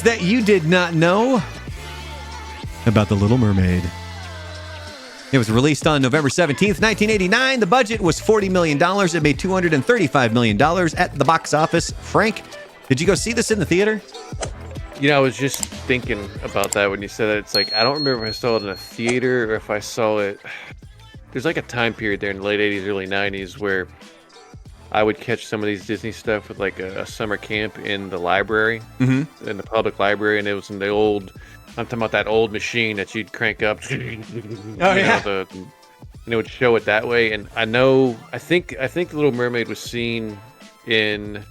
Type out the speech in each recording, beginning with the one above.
Things that you did not know about The Little Mermaid. It was released on November 17th, 1989. The budget was $40 million. It made $235 million at the box office. Frank, did you go see this in the theater? I was just thinking about that when you said that. It's like, I don't remember if I saw it in a theater or if I saw it. There's like a time period there in the late 80s, early 90s where I would catch some of these Disney stuff with like a summer camp in the library, in the public library. And it was in the old, I'm talking about that old machine that you'd crank up. And it would show it that way. And I think Little Mermaid was seen in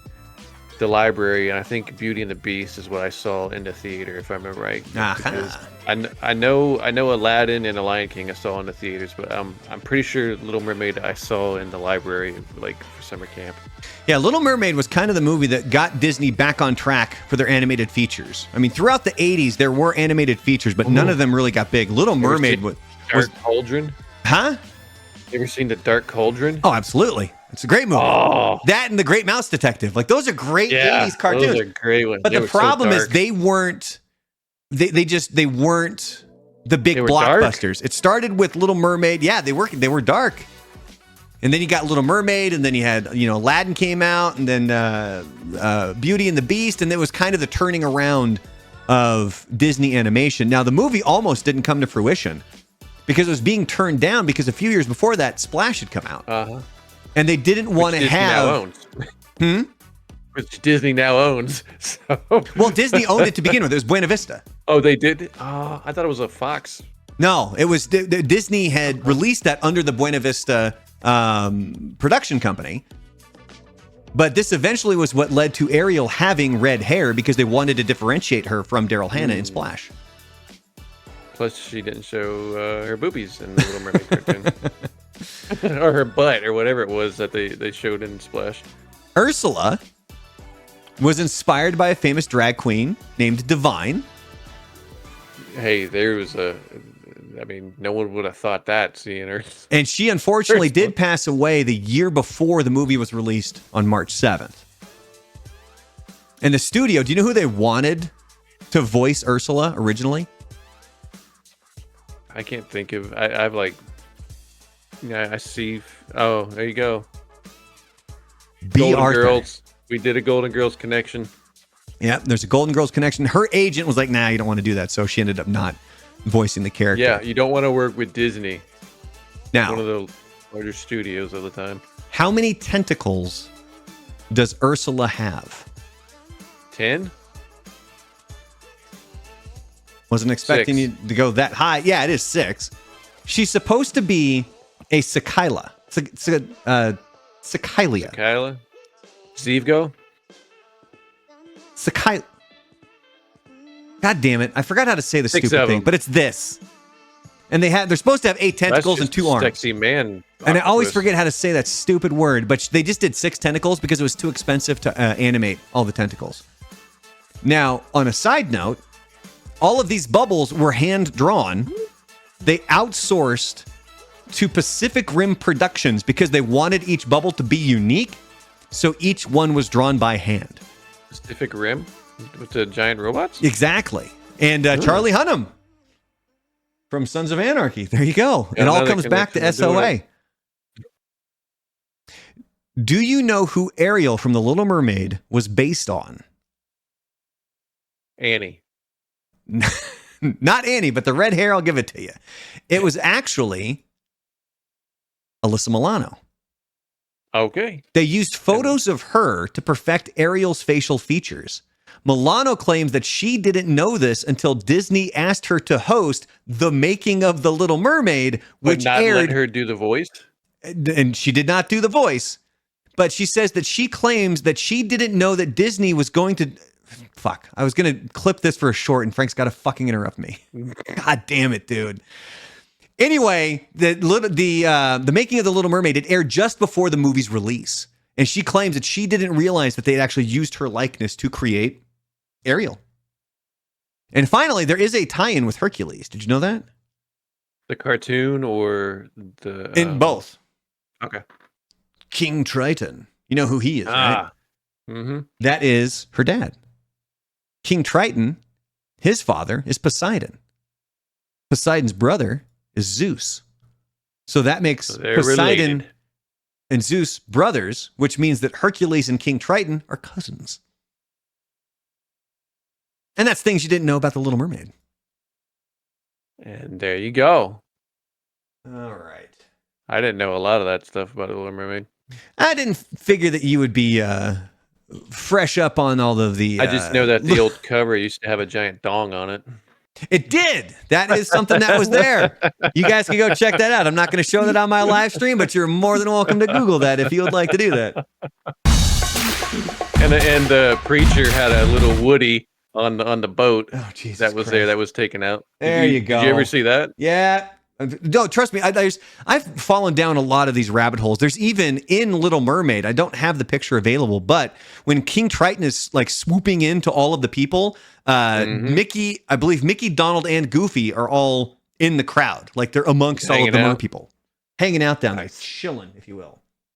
the library, and I think Beauty and the Beast is what I saw in the theater, if I remember right. Because I know Aladdin and The Lion King I saw in the theaters, but I'm pretty sure Little Mermaid I saw in the library, like for summer camp. Yeah, Little Mermaid was kind of the movie that got Disney back on track for their animated features. I mean, throughout the 80s, there were animated features, but none of them really got big. Little Mermaid was... Dark Cauldron? Huh? You ever seen The Dark Cauldron? Oh, absolutely. It's a great movie. Oh. That and The Great Mouse Detective. Like, those are great 80s cartoons. Those are great ones. But the problem is they weren't the big blockbusters. Dark. It started with Little Mermaid. Yeah, they were dark. And then you got Little Mermaid, and then you had, Aladdin came out, and then Beauty and the Beast, and it was kind of the turning around of Disney animation. Now, the movie almost didn't come to fruition because it was being turned down because a few years before that, Splash had come out. Uh-huh. And they didn't want to have... Which Disney now owns. So. Well, Disney owned it to begin with. It was Buena Vista. Oh, they did? I thought it was a Fox. No, it was... Disney had released that under the Buena Vista production company. But this eventually was what led to Ariel having red hair because they wanted to differentiate her from Daryl Hannah in Splash. Plus, she didn't show her boobies in the Little Mermaid cartoon. Or her butt, or whatever it was that they showed in Splash. Ursula was inspired by a famous drag queen named Divine. Hey, no one would have thought that, seeing her. And she unfortunately did pass away the year before the movie was released on March 7th. And the studio, do you know who they wanted to voice Ursula originally? I can't think of... I've like... Yeah, I see... Oh, there you go. Golden Girls. We did a Golden Girls connection. Yeah, there's a Golden Girls connection. Her agent was like, nah, you don't want to do that. So she ended up not voicing the character. Yeah, you don't want to work with Disney. Now, one of the larger studios of the time. How many tentacles does Ursula have? 10? Wasn't expecting 6. you to go that high. Yeah, it is 6. She's supposed to be a cicalia. Cicalia. Cicalia? Zevgo? Cicalia. God damn it. I forgot how to say the 6 stupid thing, but it's this. And they're supposed to have 8 tentacles and 2 arms. Sexy man. And I always forget how to say that stupid word, but they just did 6 tentacles because it was too expensive to animate all the tentacles. Now, on a side note, all of these bubbles were hand-drawn. They outsourced to Pacific Rim Productions because they wanted each bubble to be unique, so each one was drawn by hand. Pacific Rim? With the giant robots? Exactly. And Charlie Hunnam from Sons of Anarchy. There you go. It all comes back to SOA. Do you know who Ariel from The Little Mermaid was based on? Annie. Not Annie, but the red hair, I'll give it to you. It was actually Alyssa Milano. Okay. They used photos of her to perfect Ariel's facial features. Milano claims that she didn't know this until Disney asked her to host The Making of The Little Mermaid, which aired. Let her do the voice? And she did not do the voice. But she says that she claims that she didn't know that Disney was going to... Fuck. I was going to clip this for a short, and Frank's got to fucking interrupt me. God damn it, dude. Anyway, the Making of The Little Mermaid, it aired just before the movie's release. And she claims that she didn't realize that they had actually used her likeness to create Ariel. And finally, there is a tie-in with Hercules. Did you know that? The cartoon or the... In both. Okay. King Triton. You know who he is, right? Mm-hmm. That is her dad. King Triton, his father is Poseidon. Poseidon's brother is Zeus. So that makes They're Poseidon related. and Zeus brothers, which means that Hercules and King Triton are cousins. And that's things you didn't know about the Little Mermaid. And there you go. All right. I didn't know a lot of that stuff about the Little Mermaid. I didn't figure that you would be fresh up on all of the... I just know that the old cover used to have a giant dong on it. It did. That is something that was there. You guys can go check that out. I'm not going to show that on my live stream, but you're more than welcome to Google that if you would like to do that. And the preacher had a little Woody on the boat Jesus that was Christ. there that was taken out. There you go. Did you ever see that? Yeah. No, trust me. I've fallen down a lot of these rabbit holes. There's even in Little Mermaid. I don't have the picture available, but when King Triton is like swooping into all of the people, Mickey, I believe Mickey, Donald, and Goofy are all in the crowd. Like they're amongst all of the mer people, hanging out down there, chilling, if you will.